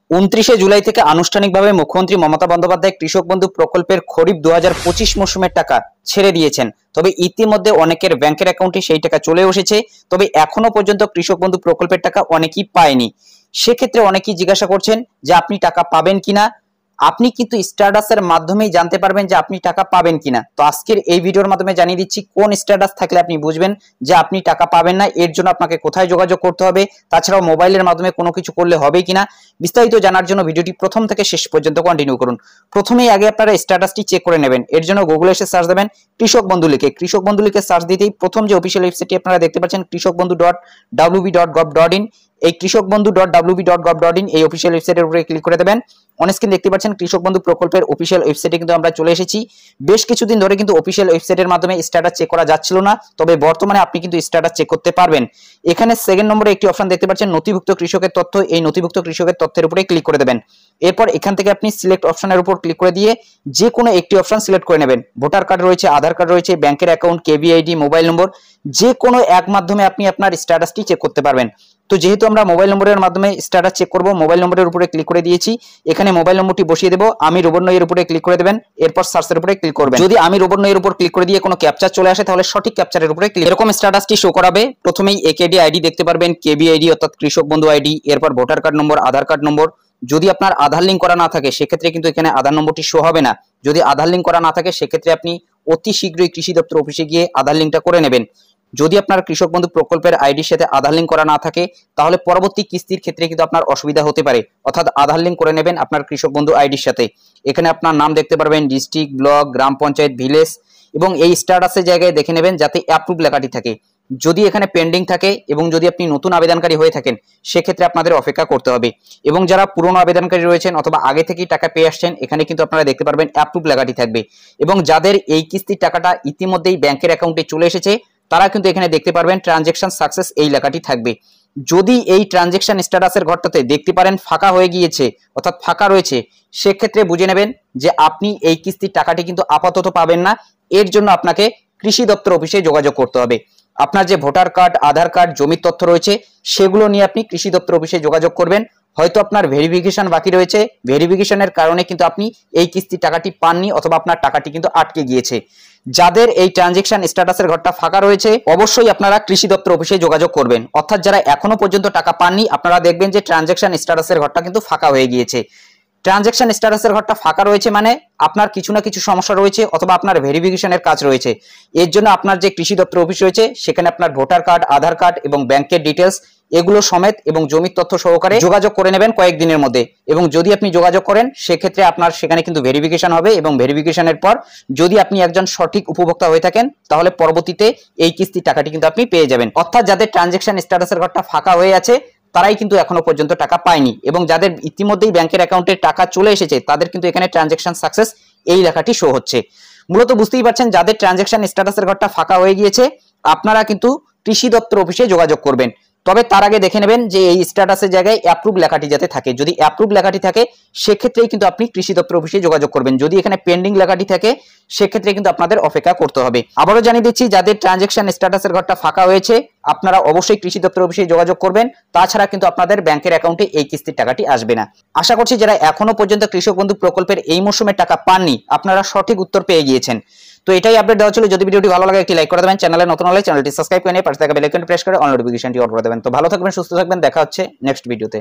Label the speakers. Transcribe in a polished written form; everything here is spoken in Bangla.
Speaker 1: 29 জুলাই থেকে আনুষ্ঠানিকভাবে মুখ্যমন্ত্রী মমতা বন্দ্যোপাধ্যায় কৃষক বন্ধু প্রকল্পের খরিফ 2025 মৌসুমের টাকা ছেড়ে দিয়েছেন। তবে ইতিমধ্যে অনেকের ব্যাংকের অ্যাকাউন্টে সেই টাকা চলে এসেছে। তবে এখনো পর্যন্ত কৃষক বন্ধু প্রকল্পের টাকা অনেকেই পায়নি। সেক্ষেত্রে অনেকেই জিজ্ঞাসা করছেন যে আপনি টাকা পাবেন কিনা। আপনি কিন্তু স্ট্যাটাসের মাধ্যমেই জানতে পারবেন যে আপনি টাকা পাবেন কিনা। তো আজকের এই ভিডিওর মাধ্যমে জানিয়ে দিচ্ছি কোন স্ট্যাটাস থাকলে আপনি বুঝবেন যে আপনি টাকা পাবেন না। এর জন্য আপনাকে কোথায় যোগাযোগ করতে হবে, তাছাড়াও মোবাইলের মাধ্যমে কোনো কিছু করলে হবে কিনা, বিস্তারিত জানার জন্য ভিডিওটি প্রথম থেকে শেষ পর্যন্ত কন্টিনিউ করুন। প্রথমেই আগে আপনারা স্ট্যাটাসটি চেক করে নেবেন। এর জন্য গুগলে এসে সার্চ দেবেন কৃষক বন্ধু লিখে। কৃষক বন্ধু লিখে সার্চ দিতেই প্রথম যে অফিসিয়াল ওয়েবসাইটটি আপনারা দেখতে পাচ্ছেন কৃষকবন্ধু.wb.gov.in, এই কৃষকবন্ধু.wb.gov.in এই অফিসিয়াল ওয়েবসাইটের উপরে ক্লিক করে দেবেন। অন স্ক্রিন দেখতে পাচ্ছেন কৃষক বন্ধু প্রকল্পের অফিসিয়াল ওয়েবসাইটে কিন্তু আমরা চলে এসেছি। বেশ কিছুদিন ধরে কিন্তু অফিসিয়াল ওয়েবসাইটের মাধ্যমে স্ট্যাটাস চেক করা যাচ্ছিল না, তবে বর্তমানে আপনি কিন্তু স্ট্যাটাস চেক করতে পারবেন। এখানে সেকেন্ড নম্বরে একটি অপশন দেখতে পাচ্ছেন নথিভুক্ত কৃষকের তথ্য। এই নথিভুক্ত কৃষকের তথ্যের উপরে ক্লিক করে দেবেন। এরপর এখান থেকে আপনি সিলেক্ট অপশনের উপর ক্লিক করে দিয়ে যে কোনো একটি অপশন সিলেক্ট করে নেবেন। ভোটার কার্ড রয়েছে, আধার কার্ড রয়েছে, ব্যাংকের অ্যাকাউন্ট, কেভিআইডি, মোবাইল নম্বর, যে কোনো এক মাধ্যমে আপনি আপনার স্ট্যাটাসটি চেক করতে পারবেন। তো যেহেতু আমরা মোবাইল নম্বরের মাধ্যমে স্ট্যাটাস চেক করব, মোবাইল নম্বরের উপরে ক্লিক করে দিয়েছি। এখানে মোবাইল নম্বরটি বসিয়ে দেবো। আমি রোবট নয়ের উপরে ক্লিক করে দেবেন। এরপর সার্চের উপরে ক্লিক করবেন। যদি আমি রোবট নয়ের উপর ক্লিক করে দিয়ে কোনো ক্যাপচার চলে আসে তাহলে সঠিক ক্যাপচারের উপরে ক্লিক। এরকম স্ট্যাটাসটি শো করাবে। প্রথমেই একেডি আইডি দেখতে পারবেন, কেবিআইডি অর্থাৎ কৃষক বন্ধু আইডি, এরপর ভোটার কার্ড নম্বর, আধার কার্ড নম্বর। যদি আপনার আধার লিঙ্ক করা না থাকে সেক্ষেত্রে কিন্তু এখানে আধার নম্বরটি শো হবে না। যদি আধার লিঙ্ক করা না থাকে সেক্ষেত্রে আপনি অতি শীঘ্রই কৃষি দপ্তর অফিসে গিয়ে আধার লিঙ্কটা করে নেবেন। যদি আপনার কৃষক বন্ধু প্রকল্পের আইডির সাথে আধার লিঙ্ক করা না থাকে তাহলে পরবর্তী কিস্তির ক্ষেত্রে কিন্তু আপনার অসুবিধা হতে পারে। অর্থাৎ আধার লিঙ্ক করে নেবেন আপনার কৃষক বন্ধু আইডির সাথে। এখানে আপনার নাম দেখতে পারবেন, ডিস্ট্রিক্ট, ব্লক, গ্রাম পঞ্চায়েত, ভিলেজ, এবং এই স্ট্যাটাসের জায়গায় দেখে নেবেন যাতে অ্যাপ্রুভ লেখাটি থাকে। যদি এখানে পেন্ডিং থাকে এবং যদি আপনি নতুন আবেদনকারী হয়ে থাকেন সেক্ষেত্রে আপনাদের অপেক্ষা করতে হবে। এবং যারা পুরনো আবেদনকারী রয়েছেন অথবা আগে থেকেই টাকা পেয়ে আসছেন এখানে কিন্তু আপনারা দেখতে পারবেন অ্যাপ্রুভ লেখাটি থাকবে। এবং যাদের এই কিস্তির টাকাটা ইতিমধ্যেই ব্যাংকের অ্যাকাউন্টে চলে এসেছে তারা কিন্তু এখানে দেখতে পারবেন ট্রানজেকশন সাকসেস এই লেখাটি থাকবে। যদি এই ট্রানজেকশন স্ট্যাটাসের ঘরটাতে দেখতে পারেন ফাঁকা হয়ে গিয়েছে অর্থাৎ ফাঁকা রয়েছে, সেক্ষেত্রে বুঝে নেবেন যে আপনি এই কিস্তির টাকাটি কিন্তু আপাতত পাবেন না। এর জন্য আপনাকে কৃষি দপ্তর অফিসে যোগাযোগ করতে হবে। আপনার যে ভোটার কার্ড, আধার কার্ড, জমির তথ্য রয়েছে সেগুলো নিয়ে আপনি কৃষি দপ্তর অফিসে যোগাযোগ করবেন। হয়তো আপনার ভেরিফিকেশন বাকি রয়েছে, ভেরিফিকেশনের কারণে কিন্তু আপনি এই কিস্তির টাকাটি পাননি অথবা আপনার টাকাটি কিন্তু আটকে গিয়েছে। যাদের এই ট্রানজেকশন স্ট্যাটাসের ঘরটা ফাঁকা রয়েছে অবশ্যই আপনারা কৃষি দপ্তর অফিসে যোগাযোগ করবেন। অর্থাৎ যারা এখনো পর্যন্ত টাকা পাননি আপনারা দেখবেন যে ট্রানজেকশন স্ট্যাটাসের ঘরটা কিন্তু ফাঁকা হয়ে গিয়েছে। ট্রানজেকশন স্ট্যাটাসের ঘরটা ফাঁকা রয়েছে মানে আপনার কিছু না কিছু সমস্যা রয়েছে অথবা আপনার ভেরিফিকেশনের কাজ রয়েছে। এর জন্য আপনার যে কৃষি দপ্তর অফিস রয়েছে সেখানে আপনার ভোটার কার্ড, আধার কার্ড এবং ব্যাংকের ডিটেলস এগুলো সমেত এবং জমির তথ্য সহকারে যোগাযোগ করে নেবেন কয়েকদিনের মধ্যে। এবং যদি আপনি যোগাযোগ করেন সেক্ষেত্রে আপনার সেখানে কিন্তু ভেরিফিকেশন হবে এবং ভেরিফিকেশনের পর যদি আপনি একজন সঠিক উপভোক্তা হয়ে থাকেন তাহলে পরবর্তীতে এই কিস্তির টাকাটি কিন্তু আপনি পেয়ে যাবেন। অর্থাৎ যাদের ট্রানজেকশন স্ট্যাটাসের ঘরটা ফাঁকা হয়ে আছে তারাই কিন্তু এখনো পর্যন্ত টাকা পায়নি, এবং যাদের ইতিমধ্যেই ব্যাংকের অ্যাকাউন্টে টাকা চলে এসেছে তাদের কিন্তু এখানে ট্রানজেকশন সাকসেস এই লেখাটি শো হচ্ছে। মূলত বুঝতেই পারছেন যাদের ট্রানজেকশন স্ট্যাটাসের ঘরটা ফাঁকা হয়ে গিয়েছে আপনারা কিন্তু কৃষি দপ্তর অফিসে যোগাযোগ করবেন। তবে তার আগে দেখে নেবেন যে এই স্ট্যাটাসের জায়গায় অ্যাপ্রুভ লেখাটি যাতে থাকে। যদি অ্যাপ্রুভ লেখাটি থাকে সেক্ষেত্রেই কিন্তু আপনি কৃষি দপ্তর অফিসে যোগাযোগ করবেন। যদি এখানে পেন্ডিং লেখাটি থাকে সেক্ষেত্রে কিন্তু আপনাদের অপেক্ষা করতে হবে। আবারও জানিয়ে দিচ্ছি যাদের ট্রানজেকশন স্ট্যাটাসের ঘরটা ফাঁকা হয়েছে আপনারা অবশ্যই কৃষি দপ্তর অফিসে যোগাযোগ করবেন। তাছাড়া কিন্তু আপনাদের ব্যাংকের অ্যাকাউন্টে এই কিস্তির টাকাটি আসবে না। আশা করছি যারা এখনো পর্যন্ত কৃষক বন্ধু প্রকল্পের এই মৌসুমের টাকা পাননি আপনারা সঠিক উত্তর পেয়ে গিয়েছেন। তো এটাই আপডেট দেওয়া ছিল। যদি ভিডিওটি ভালো লাগে একটি লাইক করে দেবেন, চ্যানেলে নতুন হলে চ্যানেলটি সাবস্ক্রাইব করে নিয়ে পাশে থাকা বেল আইকনটি প্রেস করে অল নোটিফিকেশনটি অন করে দেবেন। তো ভালো থাকবেন, সুস্থ থাকবেন, দেখা হচ্ছে নেক্সট ভিডিওতে।